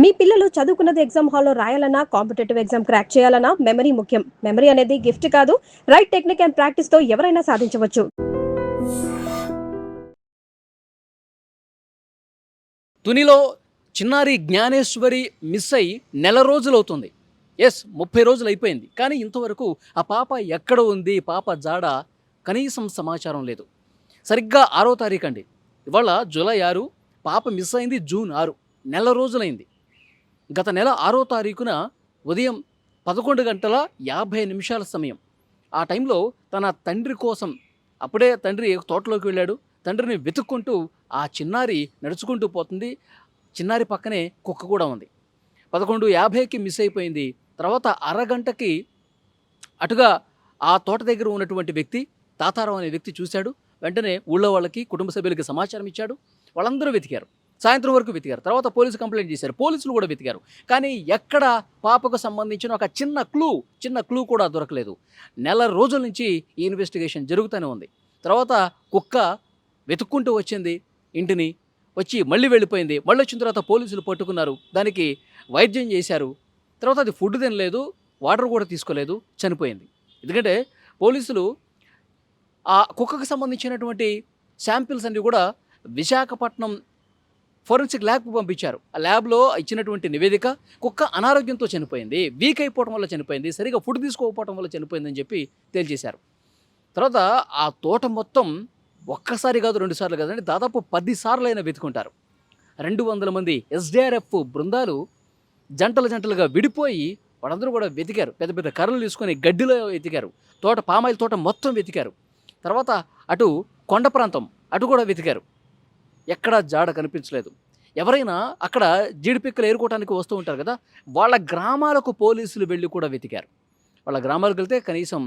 మీ పిల్లలు చదువుకున్నది ఎగ్జామ్ హాల్లో రాయాలన్నా, కాంపిటేటివ్ ఎగ్జామ్ క్రాక్ చేయాలన్నా మెమరీ ముఖ్యం. మెమరీ అనేది గిఫ్ట్ కాదు, రైట్ టెక్నిక్ అండ్ ప్రాక్టీస్ తో ఎవరైనా సాధించవచ్చు. తునిలో చిన్నారి జ్ఞానేశ్వరి మిస్ అయి నెల రోజులవుతుంది. 30 రోజులు అయిపోయింది. కానీ ఇంతవరకు ఆ పాప ఎక్కడ ఉంది, పాప జాడ కనీసం సమాచారం లేదు. సరిగ్గా 6వ తారీఖు అండి. ఇవాళ జూలై 6, పాప మిస్ అయింది జూన్ 6. నెల రోజులైంది. గత నెల 6వ తారీఖున ఉదయం 11:50 సమయం. ఆ టైంలో తన తండ్రి కోసం అప్పుడే తండ్రి తోటలోకి వెళ్ళాడు. తండ్రిని వెతుక్కుంటూ ఆ చిన్నారి నడుచుకుంటూ పోతుంది. చిన్నారి పక్కనే కుక్క కూడా ఉంది. 11:50కి మిస్ అయిపోయింది. తర్వాత అరగంటకి అటుగా ఆ తోట దగ్గర ఉన్నటువంటి వ్యక్తి, తాతారావు అనే వ్యక్తి చూశాడు. వెంటనే ఊళ్ళో వాళ్ళకి, కుటుంబ సభ్యులకి సమాచారం ఇచ్చాడు. వాళ్ళందరూ వెతికారు. సాయంత్రం వరకు వెతికారు. తర్వాత పోలీసు కంప్లైంట్ చేశారు. పోలీసులు కూడా వెతికారు. కానీ ఎక్కడ పాపకు సంబంధించిన ఒక చిన్న క్లూ కూడా దొరకలేదు. నెల రోజుల నుంచి ఈ ఇన్వెస్టిగేషన్ జరుగుతూనే ఉంది. తర్వాత కుక్క వెతుక్కుంటూ వచ్చింది ఇంటిని. వచ్చి మళ్ళీ వెళ్ళిపోయింది. మళ్ళీ వచ్చిన తర్వాత పోలీసులు పట్టుకున్నారు. దానికి వైద్యం చేశారు. తర్వాత అది ఫుడ్ తినలేదు, వాటర్ కూడా తీసుకోలేదు, చనిపోయింది. ఎందుకంటే పోలీసులు ఆ కుక్కకు సంబంధించినటువంటి శాంపిల్స్ అన్ని కూడా విశాఖపట్నం ఫోరెన్సిక్ ల్యాబ్కు పంపించారు. ఆ ల్యాబ్లో ఇచ్చినటువంటి నివేదిక కుక్క అనారోగ్యంతో చనిపోయింది, వీక్ అయిపోవడం వల్ల చనిపోయింది, సరిగా ఫుడ్ తీసుకోకపోవడం వల్ల చనిపోయిందని చెప్పి తేల్చేశారు. తర్వాత ఆ తోట మొత్తం ఒక్కసారి కాదు, 2 సార్లు కాదండి, దాదాపు 10 సార్లైనా వెతుకుంటారు. 200 మంది ఎస్డిఆర్ఎఫ్ బృందాలు జంటలుగా విడిపోయి వాళ్ళందరూ కూడా వెతికారు. పెద్ద పెద్ద కర్రలు తీసుకొని గడ్డిలో వెతికారు. పామాయిల్ తోట మొత్తం వెతికారు. తర్వాత అటు కొండ ప్రాంతం అటు కూడా వెతికారు. ఎక్కడా జాడ కనిపించలేదు. ఎవరైనా అక్కడ జీడిపిక్కలు ఏరుకోవడానికి వస్తూ ఉంటారు కదా, వాళ్ళ గ్రామాలకు పోలీసులు వెళ్ళి కూడా వెతికారు. వాళ్ళ గ్రామాలకు వెళ్తే కనీసం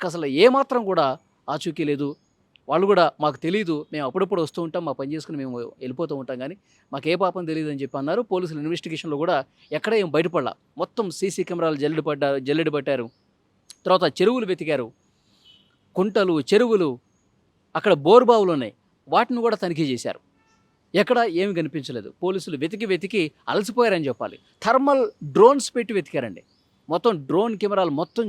అసలు ఏమాత్రం కూడా ఆచూకీ లేదు. వాళ్ళు కూడా మాకు తెలియదు, మేము అప్పుడప్పుడు వస్తూ ఉంటాం, మా పని చేసుకుని మేము వెళ్ళిపోతూ ఉంటాం, కానీ మాకు ఏ పాపం తెలియదు అని చెప్పి అన్నారు. పోలీసుల ఇన్వెస్టిగేషన్లో కూడా ఎక్కడ ఏం బయటపడలా. మొత్తం సీసీ కెమెరాలు జల్లెడ పట్టారు. తర్వాత చెరువులు వెతికారు, కుంటలు, చెరువులు, అక్కడ బోరుబావులు ఉన్నాయి, వాటిని కూడా తనిఖీ చేశారు. ఎక్కడ ఏమి కనిపించలేదు. పోలీసులు వెతికి అలసిపోయారని చెప్పాలి. థర్మల్ డ్రోన్స్ పెట్టి వెతికారండి. మొత్తం డ్రోన్ కెమెరాలు మొత్తం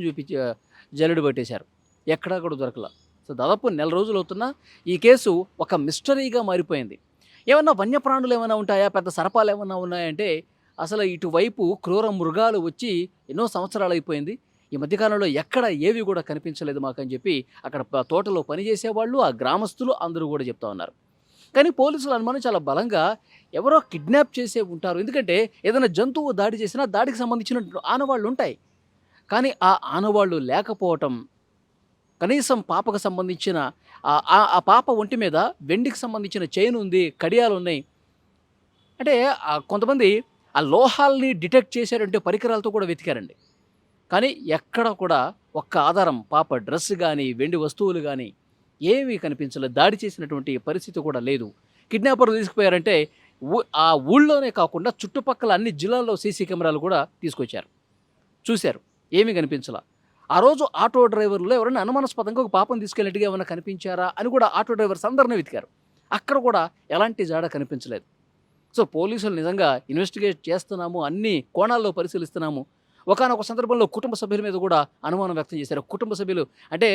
జల్లెడ పట్టేశారు. ఎక్కడా కూడా దొరకలా. సో దాదాపు నెల రోజులు అవుతున్నా ఈ కేసు ఒక మిస్టరీగా మారిపోయింది. ఏమన్నా వన్యప్రాణులు ఏమైనా ఉంటాయా, పెద్ద సర్పాలు ఏమైనా ఉన్నాయంటే అసలు ఇటువైపు క్రూర మృగాలు వచ్చి ఎన్నో సంవత్సరాలు అయిపోయింది. ఈ మధ్యకాలంలో ఎక్కడ ఏవి కూడా కనిపించలేదు మాకని చెప్పి అక్కడ తోటలో పనిచేసేవాళ్ళు, ఆ గ్రామస్తులు అందరూ కూడా చెప్తా ఉన్నారు. కానీ పోలీసుల అనుమానం చాలా బలంగా ఎవరో కిడ్నాప్ చేసే ఉంటారు. ఎందుకంటే ఏదైనా జంతువు దాడి చేసినా దాడికి సంబంధించిన ఆనవాళ్ళు ఉంటాయి. కానీ ఆ ఆనవాళ్ళు లేకపోవటం, కనీసం పాపకు సంబంధించిన ఆ పాప ఒంటి మీద వెండికి సంబంధించిన చైన్ ఉంది, కడియాలు ఉన్నాయి. అంటే కొంతమంది ఆ లోహాల్ని డిటెక్ట్ చేశారంటే పరికరాలతో కూడా వెతికారండి. కానీ ఎక్కడ కూడా ఒక్క ఆధారం, పాప డ్రెస్ కానీ వెండి వస్తువులు కానీ ఏమీ కనిపించలేదు. దాడి చేసినటువంటి పరిస్థితి కూడా లేదు. కిడ్నాపర్లు తీసుకుపోయారంటే ఆ ఊళ్ళోనే కాకుండా చుట్టుపక్కల అన్ని జిల్లాల్లో సీసీ కెమెరాలు కూడా తీసుకొచ్చారు, చూశారు, ఏమీ కనిపించలా. ఆ రోజు ఆటో డ్రైవర్లో ఎవరైనా అనుమానాస్పదంగా ఒక పాపం తీసుకెళ్ళినట్టుగా ఏమైనా కనిపించారా అని కూడా ఆటో డ్రైవర్స్ అందరినీ వెతికారు. అక్కడ కూడా ఎలాంటి జాడ కనిపించలేదు. సో పోలీసులు నిజంగా ఇన్వెస్టిగేట్ చేస్తున్నాము, అన్ని కోణాల్లో పరిశీలిస్తున్నాము. ఒకానొక సందర్భంలో కుటుంబ సభ్యుల మీద కూడా అనుమానం వ్యక్తం చేశారు. కుటుంబ సభ్యులు అంటే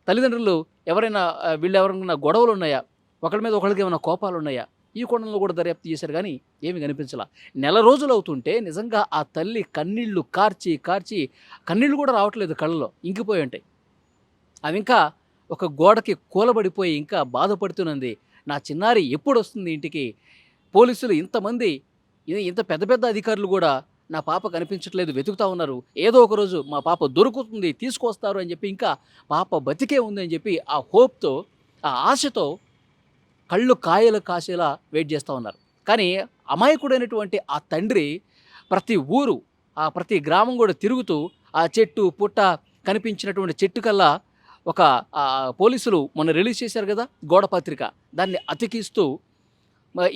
తల్లిదండ్రులు ఎవరైనా వీళ్ళెవరైనా గొడవలు ఉన్నాయా, ఒకరి మీద ఒకరికి ఏమైనా కోపాలు ఉన్నాయా, ఈ కోణంలో కూడా దర్యాప్తు చేశారు. కానీ ఏమి కనిపించలా. నెల రోజులు అవుతుంటే నిజంగా ఆ తల్లి కన్నీళ్లు కార్చి కన్నీళ్లు కూడా రావట్లేదు, కళ్ళలో ఇంకిపోయి ఉంటాయి. అవి ఇంకా ఒక గోడకి కూలబడిపోయి ఇంకా బాధపడుతున్నది. నా చిన్నారి ఎప్పుడు వస్తుంది ఇంటికి? పోలీసులు ఇంతమంది, ఇంత పెద్ద పెద్ద అధికారులు కూడా నా పాప కనిపించట్లేదు, వెతుకుతా ఉన్నారు. ఏదో ఒక రోజు మా పాప దొరుకుతుంది, తీసుకొస్తారు అని చెప్పి, ఇంకా పాప బతికే ఉంది అని చెప్పి ఆ హోప్తో, ఆ ఆశతో కళ్ళు కాయలు కాసేలా వెయిట్ చేస్తూ ఉన్నారు. కానీ అమాయకుడైనటువంటి ఆ తండ్రి ప్రతి ఊరు, ఆ ప్రతి గ్రామం కూడా తిరుగుతూ ఆ చెట్టు పుట్ట కనిపించినటువంటి చెట్టు కల్లా ఒక పోలీసులు మొన్న రిలీజ్ చేశారు కదా గోడ పత్రిక, దాన్ని అతికిస్తూ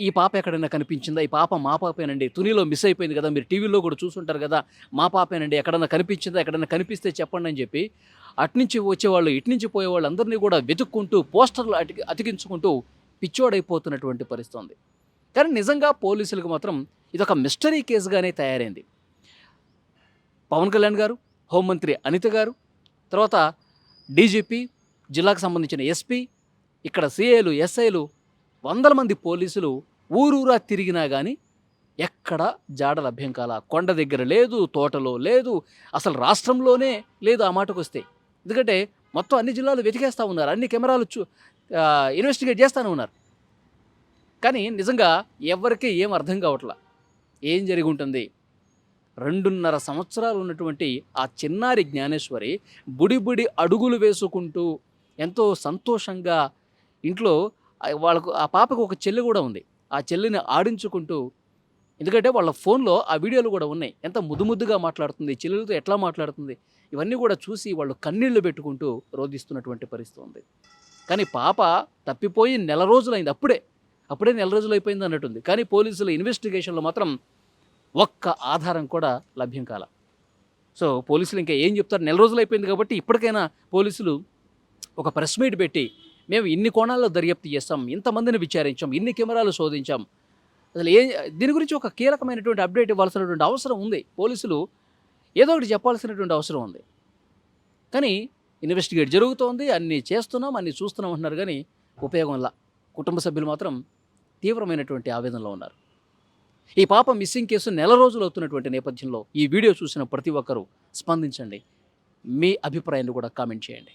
ఈ పాప ఎక్కడైనా కనిపించిందా, ఈ పాప మా పాపేనండి, తునిలో మిస్ అయిపోయింది కదా, మీరు టీవీలో కూడా చూసుంటారు కదా, మా పాపేనండి, ఎక్కడైనా కనిపించిందా, ఎక్కడైనా కనిపిస్తే చెప్పండి అని చెప్పి అటునుంచి వచ్చేవాళ్ళు ఇటునుంచి పోయేవాళ్ళు అందరినీ కూడా వెతుక్కుంటూ పోస్టర్లు అతికించుకుంటూ పిచ్చోడైపోతున్నటువంటి పరిస్థితి ఉంది. కానీ నిజంగా పోలీసులకు మాత్రం ఇదొక మిస్టరీ కేసుగానే తయారైంది. పవన్ కళ్యాణ్ గారు, హోంమంత్రి అనిత గారు, తర్వాత డీజీపీ, జిల్లాకు సంబంధించిన ఎస్పీ, ఇక్కడ సిఐలు, ఎస్ఐలు, వందల మంది పోలీసులు ఊరూరా తిరిగినా కానీ ఎక్కడ జాడ లభ్యం కాల. కొండ దగ్గర లేదు, తోటలో లేదు, అసలు రాష్ట్రంలోనే లేదు ఆ మాటకు వస్తే. ఎందుకంటే మొత్తం అన్ని జిల్లాలు వెతికేస్తూ ఉన్నారు, అన్ని కెమెరాలు ఇన్వెస్టిగేట్ చేస్తూనే ఉన్నారు. కానీ నిజంగా ఎవరికీ ఏం అర్థం కావట్లా. ఏం జరిగి ఉంటుంది? 2.5 సంవత్సరాలు ఉన్నటువంటి ఆ చిన్నారి జ్ఞానేశ్వరి బుడి అడుగులు వేసుకుంటూ ఎంతో సంతోషంగా ఇంట్లో వాళ్ళకు ఆ పాపకు ఒక చెల్లి కూడా ఉంది. ఆ చెల్లిని ఆడించుకుంటూ, ఎందుకంటే వాళ్ళ ఫోన్లో ఆ వీడియోలు కూడా ఉన్నాయి, ఎంత ముద్దుగా మాట్లాడుతుంది, చెల్లెలతో ఎట్లా మాట్లాడుతుంది, ఇవన్నీ కూడా చూసి వాళ్ళు కన్నీళ్లు పెట్టుకుంటూ రోధిస్తున్నటువంటి పరిస్థితి ఉంది. కానీ పాప తప్పిపోయి నెల రోజులైంది, అప్పుడే నెల రోజులు అయిపోయింది అన్నట్టుంది. కానీ పోలీసుల ఇన్వెస్టిగేషన్లో మాత్రం ఒక్క ఆధారం కూడా లభ్యం కాల. సో పోలీసులు ఇంకా ఏం చెప్తారు? నెల రోజులు అయిపోయింది కాబట్టి ఇప్పటికైనా పోలీసులు ఒక ప్రెస్ మీట్ పెట్టి, మేము ఇన్ని కోణాల్లో దర్యాప్తు చేస్తాం, ఇంతమందిని విచారించాం, ఇన్ని కెమెరాలు శోధించాం, అసలు దీని గురించి ఒక కీలకమైనటువంటి అప్డేట్ ఇవ్వాల్సినటువంటి అవసరం ఉంది. పోలీసులు ఏదో ఒకటి చెప్పాల్సినటువంటి అవసరం ఉంది. కానీ ఇన్వెస్టిగేట్ జరుగుతోంది, అన్నీ చేస్తున్నాం, అన్నీ చూస్తున్నాం అంటున్నారు, కానీ ఉపయోగంలా. కుటుంబ సభ్యులు మాత్రం తీవ్రమైనటువంటి ఆవేదనలో ఉన్నారు. ఈ పాప మిస్సింగ్ కేసు నెల రోజులు అవుతున్నటువంటి నేపథ్యంలో ఈ వీడియో చూసిన ప్రతి ఒక్కరూ స్పందించండి. మీ అభిప్రాయాన్ని కూడా కామెంట్ చేయండి.